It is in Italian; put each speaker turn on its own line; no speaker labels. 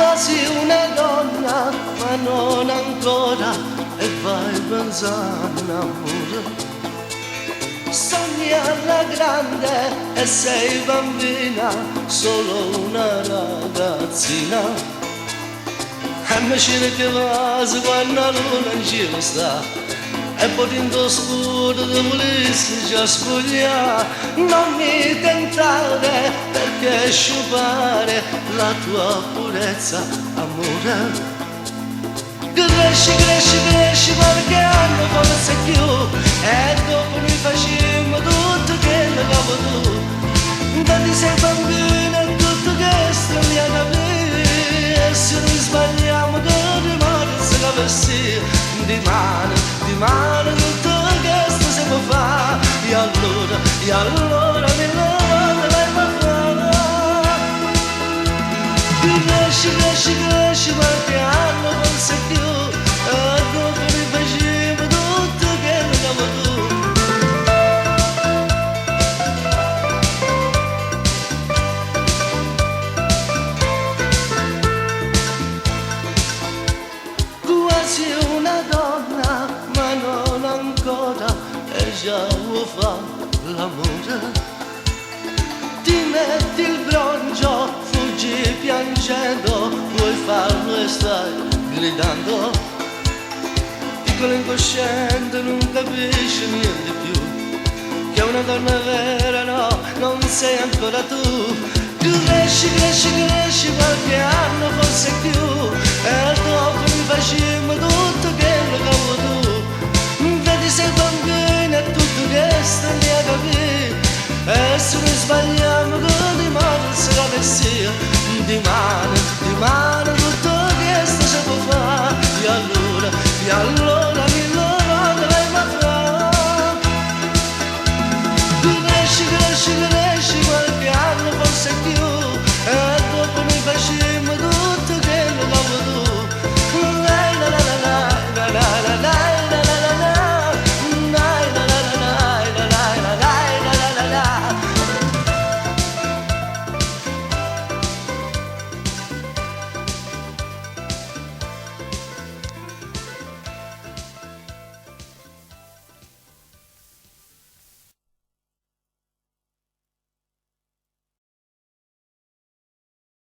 quasi una donna, ma non ancora, e vai pensando in amore. Sogni alla grande e sei bambina, solo una ragazzina. E mi c'è che va quando la luna in cielo sta, e poi in scuro di volessi già spogliare. Non mi tentare perché sciupare la tua purezza, amore. Cresci, cresci, cresci, qualche anno forse più, e dopo noi facemmo tutto quello che vuoi tu. Tanti sei bambino e tutto questo mi ha capito, e se noi sbagliamo che rimane se capissi di mano tutto questo si può fare, e allora mi lavo vai a fare. Cresci, cresci, cresci, qualche anno forse più, e dopo mi facevo tutto quello che vuoi tu. Quasi una donna, ma non ancora, e già vuoi fare l'amore. Ti metti il broncio, fuggi piangendo, vuoi farlo e stai gridando. Piccolo incosciente non capisci niente più, che una donna vera no, non sei ancora tu. Cresci, cresci, cresci, qualche anno forse più, e dopo mi facemmo tutto quello che vuoi tu. Vedi sei bambino e tutto questo mi ha capito, e se noi sbagliamo